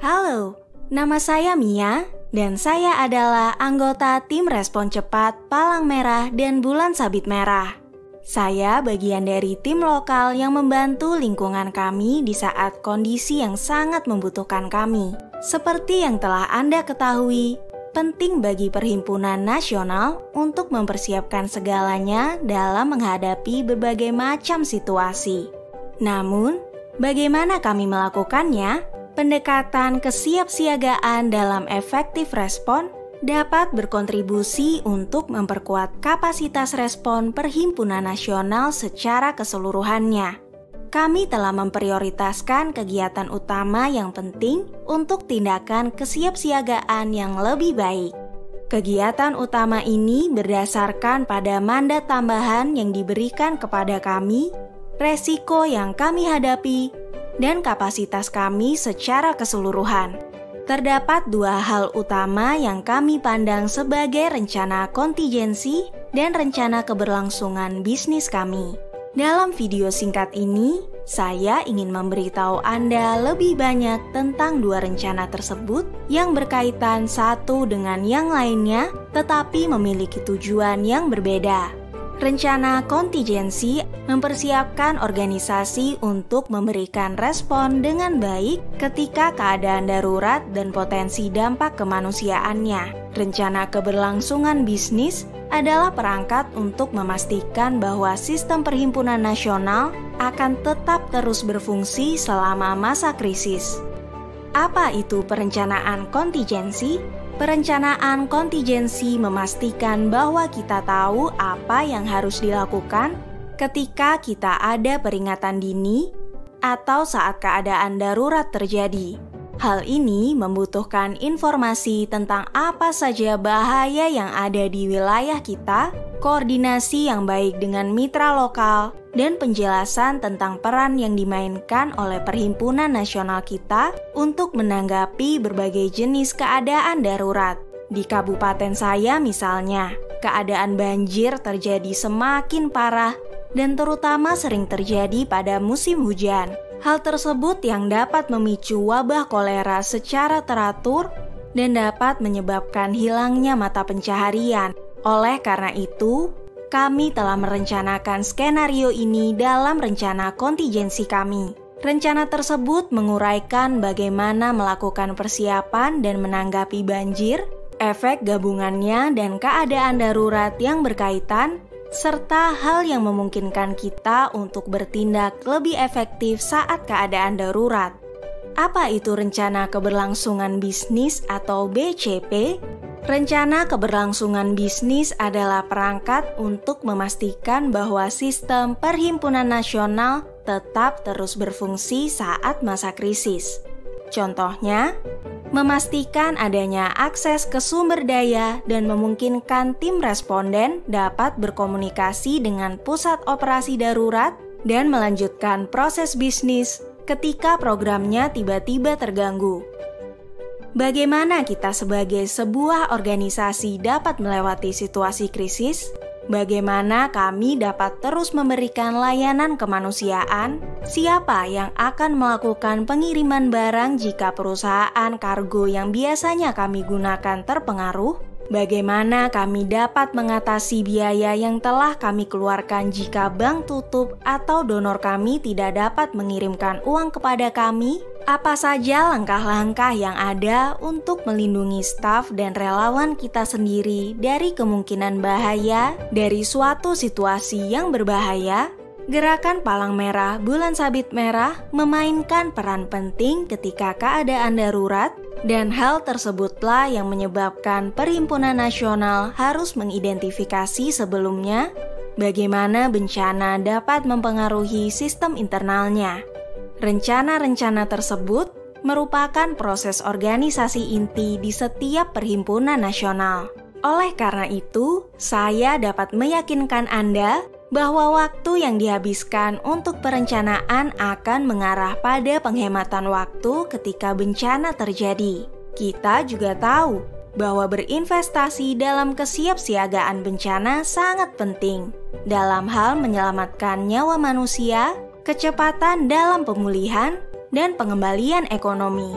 Halo, nama saya Mia dan saya adalah anggota tim respon cepat Palang Merah dan Bulan Sabit Merah. Saya bagian dari tim lokal yang membantu lingkungan kami di saat kondisi yang sangat membutuhkan kami. Seperti yang telah Anda ketahui, penting bagi Perhimpunan Nasional untuk mempersiapkan segalanya dalam menghadapi berbagai macam situasi. Namun, bagaimana kami melakukannya? Pendekatan kesiapsiagaan dalam efektif respon dapat berkontribusi untuk memperkuat kapasitas respon Perhimpunan Nasional secara keseluruhannya. Kami telah memprioritaskan kegiatan utama yang penting untuk tindakan kesiapsiagaan yang lebih baik. Kegiatan utama ini berdasarkan pada mandat tambahan yang diberikan kepada kami, resiko yang kami hadapi, dan kapasitas kami secara keseluruhan. Terdapat dua hal utama yang kami pandang sebagai rencana kontingensi dan rencana keberlangsungan bisnis kami. Dalam video singkat ini, saya ingin memberitahu Anda lebih banyak tentang dua rencana tersebut yang berkaitan satu dengan yang lainnya, tetapi memiliki tujuan yang berbeda. Rencana kontingensi mempersiapkan organisasi untuk memberikan respon dengan baik ketika keadaan darurat dan potensi dampak kemanusiaannya. Rencana keberlangsungan bisnis adalah perangkat untuk memastikan bahwa sistem Perhimpunan Nasional akan tetap terus berfungsi selama masa krisis. Apa itu perencanaan kontingensi? Perencanaan kontingensi memastikan bahwa kita tahu apa yang harus dilakukan ketika kita ada peringatan dini atau saat keadaan darurat terjadi. Hal ini membutuhkan informasi tentang apa saja bahaya yang ada di wilayah kita, koordinasi yang baik dengan mitra lokal, dan penjelasan tentang peran yang dimainkan oleh Perhimpunan Nasional kita untuk menanggapi berbagai jenis keadaan darurat. Di kabupaten saya misalnya, keadaan banjir terjadi semakin parah dan terutama sering terjadi pada musim hujan. Hal tersebut yang dapat memicu wabah kolera secara teratur dan dapat menyebabkan hilangnya mata pencaharian. Oleh karena itu, kami telah merencanakan skenario ini dalam rencana kontingensi kami. Rencana tersebut menguraikan bagaimana melakukan persiapan dan menanggapi banjir, efek gabungannya dan keadaan darurat yang berkaitan, serta hal yang memungkinkan kita untuk bertindak lebih efektif saat keadaan darurat. Apa itu rencana keberlangsungan bisnis atau BCP? Rencana keberlangsungan bisnis adalah perangkat untuk memastikan bahwa sistem Perhimpunan Nasional tetap terus berfungsi saat masa krisis. Contohnya, memastikan adanya akses ke sumber daya dan memungkinkan tim responden dapat berkomunikasi dengan pusat operasi darurat dan melanjutkan proses bisnis ketika programnya tiba-tiba terganggu. Bagaimana kita sebagai sebuah organisasi dapat melewati situasi krisis? Bagaimana kami dapat terus memberikan layanan kemanusiaan? Siapa yang akan melakukan pengiriman barang jika perusahaan kargo yang biasanya kami gunakan terpengaruh? Bagaimana kami dapat mengatasi biaya yang telah kami keluarkan jika bank tutup atau donor kami tidak dapat mengirimkan uang kepada kami? Apa saja langkah-langkah yang ada untuk melindungi staf dan relawan kita sendiri dari kemungkinan bahaya dari suatu situasi yang berbahaya? Gerakan Palang Merah Bulan Sabit Merah memainkan peran penting ketika keadaan darurat, dan hal tersebutlah yang menyebabkan Perhimpunan Nasional harus mengidentifikasi sebelumnya bagaimana bencana dapat mempengaruhi sistem internalnya. Rencana-rencana tersebut merupakan proses organisasi inti di setiap Perhimpunan Nasional. Oleh karena itu, saya dapat meyakinkan Anda bahwa waktu yang dihabiskan untuk perencanaan akan mengarah pada penghematan waktu ketika bencana terjadi. Kita juga tahu bahwa berinvestasi dalam kesiapsiagaan bencana sangat penting dalam hal menyelamatkan nyawa manusia, kecepatan dalam pemulihan, dan pengembalian ekonomi.